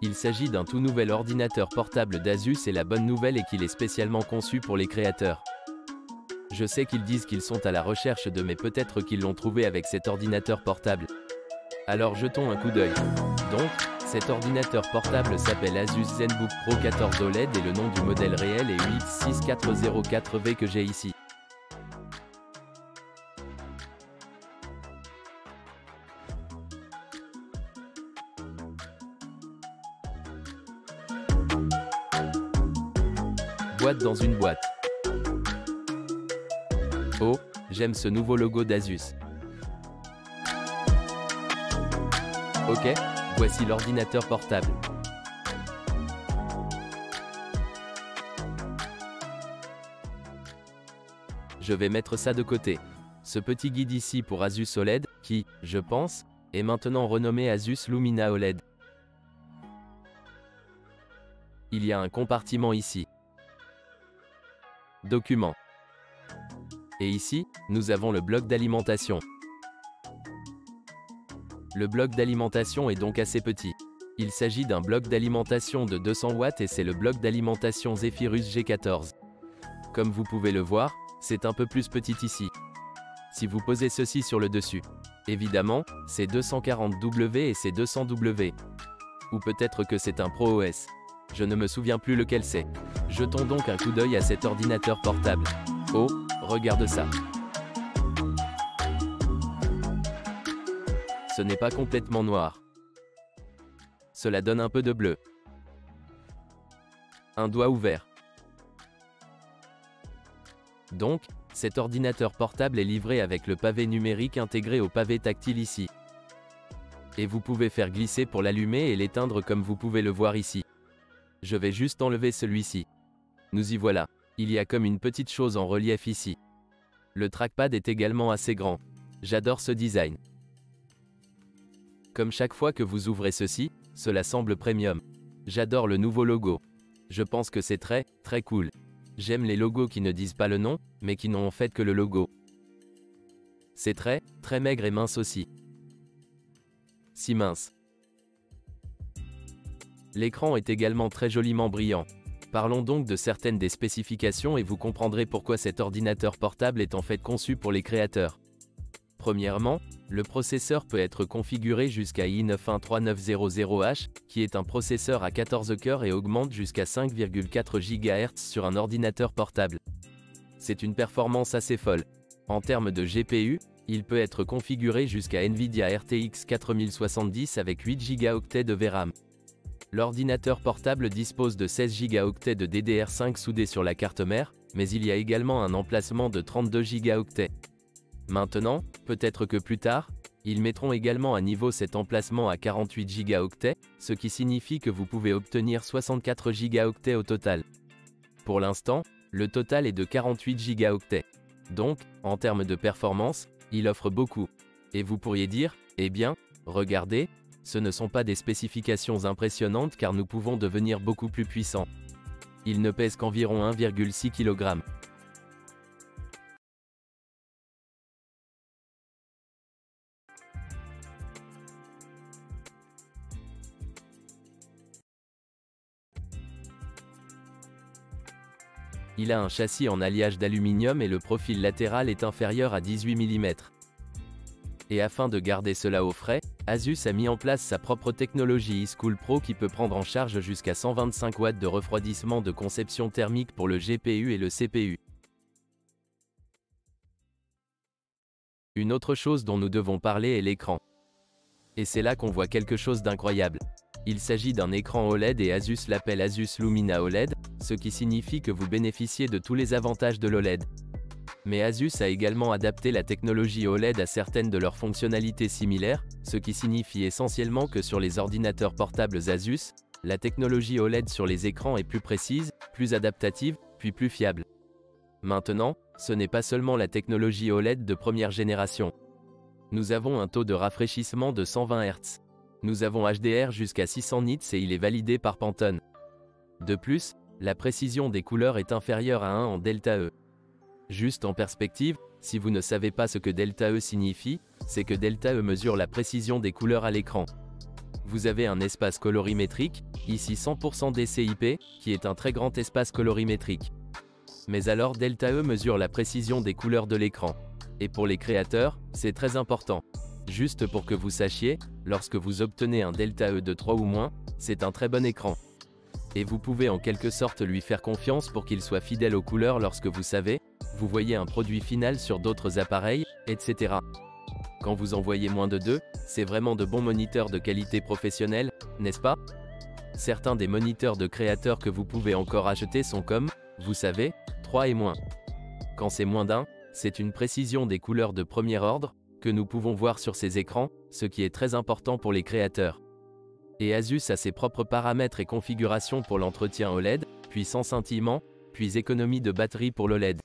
Il s'agit d'un tout nouvel ordinateur portable d'Asus et la bonne nouvelle est qu'il est spécialement conçu pour les créateurs. Je sais qu'ils disent qu'ils sont à la recherche de mais peut-être qu'ils l'ont trouvé avec cet ordinateur portable. Alors jetons un coup d'œil. Donc, cet ordinateur portable s'appelle Asus ZenBook Pro 14 OLED et le nom du modèle réel est UX6404V que j'ai ici. Boîte dans une boîte. Oh, j'aime ce nouveau logo d'Asus. Ok, voici l'ordinateur portable. Je vais mettre ça de côté. Ce petit guide ici pour Asus OLED, qui, je pense, est maintenant renommé Asus Lumina OLED. Il y a un compartiment ici. Documents. Et ici, nous avons le bloc d'alimentation. Le bloc d'alimentation est donc assez petit. Il s'agit d'un bloc d'alimentation de 200 watts et c'est le bloc d'alimentation Zephyrus G14. Comme vous pouvez le voir, c'est un peu plus petit ici. Si vous posez ceci sur le dessus, évidemment, c'est 240W et c'est 200W. Ou peut-être que c'est un Pro OS. Je ne me souviens plus lequel c'est. Jetons donc un coup d'œil à cet ordinateur portable. Oh, regarde ça. Ce n'est pas complètement noir. Cela donne un peu de bleu. Un doigt ouvert. Donc, cet ordinateur portable est livré avec le pavé numérique intégré au pavé tactile ici. Et vous pouvez faire glisser pour l'allumer et l'éteindre comme vous pouvez le voir ici. Je vais juste enlever celui-ci. Nous y voilà. Il y a comme une petite chose en relief ici. Le trackpad est également assez grand. J'adore ce design. Comme chaque fois que vous ouvrez ceci, cela semble premium. J'adore le nouveau logo. Je pense que c'est très cool. J'aime les logos qui ne disent pas le nom, mais qui n'ont en fait que le logo. C'est très maigre et mince aussi. Si mince. L'écran est également très joliment brillant. Parlons donc de certaines des spécifications et vous comprendrez pourquoi cet ordinateur portable est en fait conçu pour les créateurs. Premièrement, le processeur peut être configuré jusqu'à i9-13900H, qui est un processeur à 14 cœurs et augmente jusqu'à 5,4 GHz sur un ordinateur portable. C'est une performance assez folle. En termes de GPU, il peut être configuré jusqu'à Nvidia RTX 4070 avec 8 Go de VRAM. L'ordinateur portable dispose de 16 Go de DDR5 soudés sur la carte mère, mais il y a également un emplacement de 32 Go. Maintenant, peut-être que plus tard, ils mettront également à niveau cet emplacement à 48 Go, ce qui signifie que vous pouvez obtenir 64 Go au total. Pour l'instant, le total est de 48 Go. Donc, en termes de performance, il offre beaucoup. Et vous pourriez dire, eh bien, regardez, ce ne sont pas des spécifications impressionnantes car nous pouvons devenir beaucoup plus puissants. Il ne pèse qu'environ 1,6 kg. Il a un châssis en alliage d'aluminium et le profil latéral est inférieur à 18 mm. Et afin de garder cela au frais, Asus a mis en place sa propre technologie eSchool Pro qui peut prendre en charge jusqu'à 125 watts de refroidissement de conception thermique pour le GPU et le CPU. Une autre chose dont nous devons parler est l'écran. Et c'est là qu'on voit quelque chose d'incroyable. Il s'agit d'un écran OLED et Asus l'appelle Asus Lumina OLED, ce qui signifie que vous bénéficiez de tous les avantages de l'OLED. Mais Asus a également adapté la technologie OLED à certaines de leurs fonctionnalités similaires, ce qui signifie essentiellement que sur les ordinateurs portables Asus, la technologie OLED sur les écrans est plus précise, plus adaptative, puis plus fiable. Maintenant, ce n'est pas seulement la technologie OLED de première génération. Nous avons un taux de rafraîchissement de 120 Hz. Nous avons HDR jusqu'à 600 nits et il est validé par Pantone. De plus, la précision des couleurs est inférieure à 1 en ΔE. Juste en perspective, si vous ne savez pas ce que ΔE signifie, c'est que ΔE mesure la précision des couleurs à l'écran. vous avez un espace colorimétrique, ici 100% DCI-P, qui est un très grand espace colorimétrique. Mais alors ΔE mesure la précision des couleurs de l'écran. Et pour les créateurs, c'est très important. Juste pour que vous sachiez, lorsque vous obtenez un ΔE de 3 ou moins, c'est un très bon écran. Et vous pouvez en quelque sorte lui faire confiance pour qu'il soit fidèle aux couleurs lorsque vous savez, vous voyez un produit final sur d'autres appareils, etc. Quand vous en voyez moins de 2, c'est vraiment de bons moniteurs de qualité professionnelle, n'est-ce pas? Certains des moniteurs de créateurs que vous pouvez encore acheter sont comme, vous savez, 3 et moins. Quand c'est moins d'un, c'est une précision des couleurs de premier ordre, que nous pouvons voir sur ces écrans, ce qui est très important pour les créateurs. Et Asus a ses propres paramètres et configurations pour l'entretien OLED, puis sans scintillement, puis économie de batterie pour l'OLED.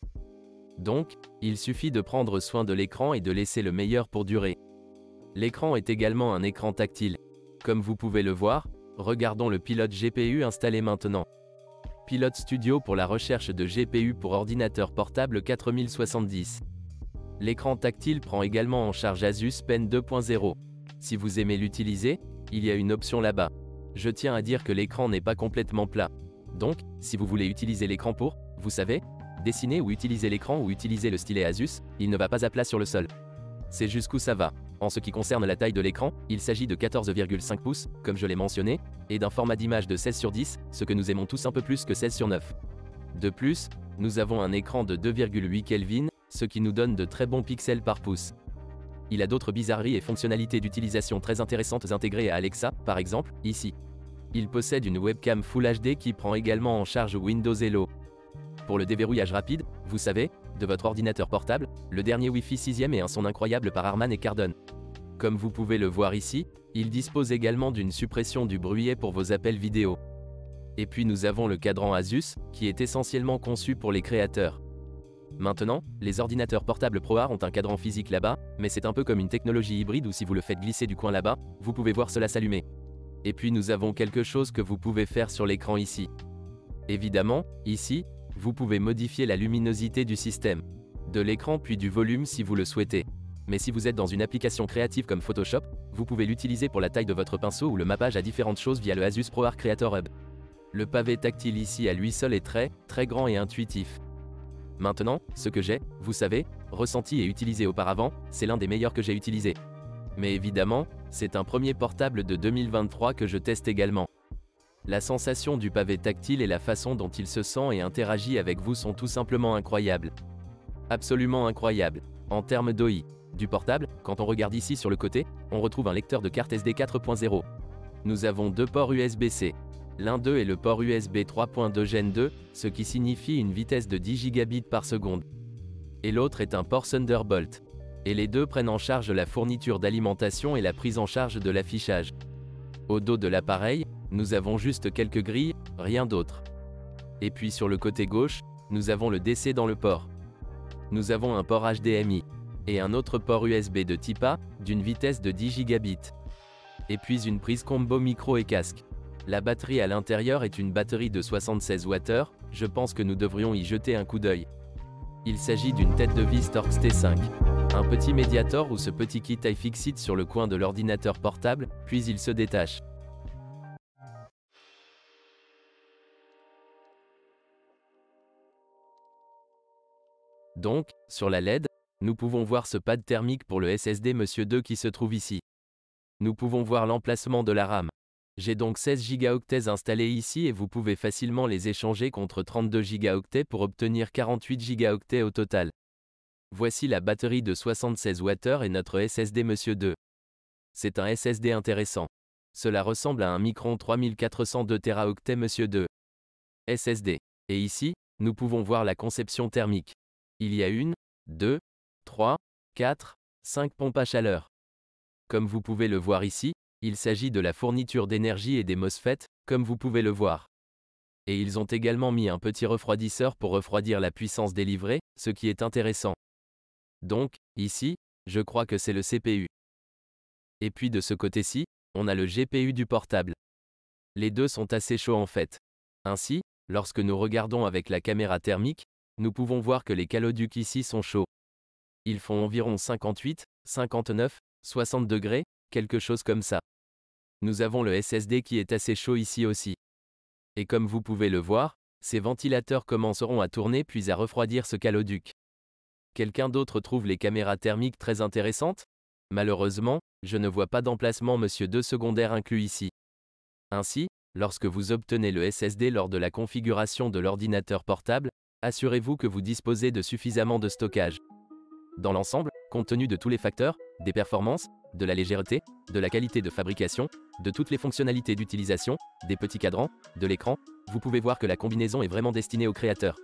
Donc, il suffit de prendre soin de l'écran et de laisser le meilleur pour durer. L'écran est également un écran tactile. Comme vous pouvez le voir, regardons le pilote GPU installé maintenant. Pilote Studio pour la recherche de GPU pour ordinateur portable 4070. L'écran tactile prend également en charge Asus Pen 2.0. Si vous aimez l'utiliser, il y a une option là-bas. Je tiens à dire que l'écran n'est pas complètement plat. Donc, si vous voulez utiliser l'écran pour, vous savez, dessiner ou utiliser l'écran ou utiliser le stylet Asus, il ne va pas à plat sur le sol. C'est jusqu'où ça va. En ce qui concerne la taille de l'écran, il s'agit de 14,5 pouces, comme je l'ai mentionné, et d'un format d'image de 16/10, ce que nous aimons tous un peu plus que 16/9. De plus, nous avons un écran de 2,8 Kelvin, ce qui nous donne de très bons pixels par pouce. Il a d'autres bizarreries et fonctionnalités d'utilisation très intéressantes intégrées à Alexa, par exemple, ici. Il possède une webcam Full HD qui prend également en charge Windows Hello. Pour le déverrouillage rapide, vous savez, de votre ordinateur portable, le dernier Wi-Fi 6e et un son incroyable par Harman et Kardon. Comme vous pouvez le voir ici, il dispose également d'une suppression du bruit pour vos appels vidéo. Et puis nous avons le cadran Asus, qui est essentiellement conçu pour les créateurs. Maintenant, les ordinateurs portables ProArt ont un cadran physique là-bas, mais c'est un peu comme une technologie hybride où si vous le faites glisser du coin là-bas, vous pouvez voir cela s'allumer. Et puis nous avons quelque chose que vous pouvez faire sur l'écran ici. Évidemment, ici, vous pouvez modifier la luminosité du système, de l'écran puis du volume si vous le souhaitez. Mais si vous êtes dans une application créative comme Photoshop, vous pouvez l'utiliser pour la taille de votre pinceau ou le mappage à différentes choses via le Asus ProArt Creator Hub. Le pavé tactile ici à lui seul est très grand et intuitif. Maintenant, ce que j'ai, vous savez, ressenti et utilisé auparavant, c'est l'un des meilleurs que j'ai utilisé. Mais évidemment, c'est un premier portable de 2023 que je teste également. La sensation du pavé tactile et la façon dont il se sent et interagit avec vous sont tout simplement incroyables. Absolument incroyables. En termes d'OI du portable, quand on regarde ici sur le côté, on retrouve un lecteur de carte SD 4.0. Nous avons deux ports USB-C. L'un d'eux est le port USB 3.2 Gen 2, ce qui signifie une vitesse de 10 gigabits par seconde. Et l'autre est un port Thunderbolt. Et les deux prennent en charge la fourniture d'alimentation et la prise en charge de l'affichage. Au dos de l'appareil, nous avons juste quelques grilles, rien d'autre. Et puis sur le côté gauche, nous avons le DC dans le port. Nous avons un port HDMI. Et un autre port USB de type A, d'une vitesse de 10 gigabits. Et puis une prise combo micro et casque. La batterie à l'intérieur est une batterie de 76 Wh, je pense que nous devrions y jeter un coup d'œil. Il s'agit d'une tête de vis Torx T5. Un petit médiator ou ce petit kit iFixit sur le coin de l'ordinateur portable, puis il se détache. Donc, sur la LED, nous pouvons voir ce pad thermique pour le SSD Monsieur 2 qui se trouve ici. Nous pouvons voir l'emplacement de la RAM. J'ai donc 16 Go installés ici et vous pouvez facilement les échanger contre 32 Go pour obtenir 48 Go au total. Voici la batterie de 76 Wh et notre SSD Monsieur 2. C'est un SSD intéressant. Cela ressemble à un Micron 3402 Teraoctets Monsieur 2. SSD. Et ici, nous pouvons voir la conception thermique. Il y a 1, 2, 3, 4, 5 pompes à chaleur. Comme vous pouvez le voir ici, il s'agit de la fourniture d'énergie et des MOSFET, comme vous pouvez le voir. Et ils ont également mis un petit refroidisseur pour refroidir la puissance délivrée, ce qui est intéressant. Donc, ici, je crois que c'est le CPU. Et puis de ce côté-ci, on a le GPU du portable. Les deux sont assez chauds en fait. Ainsi, lorsque nous regardons avec la caméra thermique, nous pouvons voir que les caloducs ici sont chauds. Ils font environ 58, 59, 60 degrés, quelque chose comme ça. Nous avons le SSD qui est assez chaud ici aussi. Et comme vous pouvez le voir, ces ventilateurs commenceront à tourner puis à refroidir ce caloduc. Quelqu'un d'autre trouve les caméras thermiques très intéressantes? Malheureusement, je ne vois pas d'emplacement Monsieur 2 secondaire inclus ici. Ainsi, lorsque vous obtenez le SSD lors de la configuration de l'ordinateur portable, assurez-vous que vous disposez de suffisamment de stockage. Dans l'ensemble, compte tenu de tous les facteurs, des performances, de la légèreté, de la qualité de fabrication, de toutes les fonctionnalités d'utilisation, des petits cadrans, de l'écran, vous pouvez voir que la combinaison est vraiment destinée aux créateurs.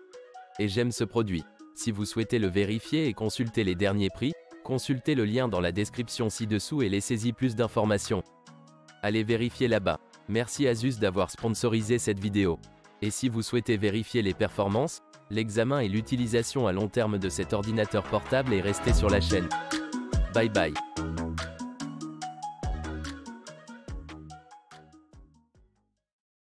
Et j'aime ce produit. Si vous souhaitez le vérifier et consulter les derniers prix, consultez le lien dans la description ci-dessous et laissez-y plus d'informations. Allez vérifier là-bas. Merci Asus d'avoir sponsorisé cette vidéo. Et si vous souhaitez vérifier les performances, l'examen et l'utilisation à long terme de cet ordinateur portable, et restez sur la chaîne. Bye bye.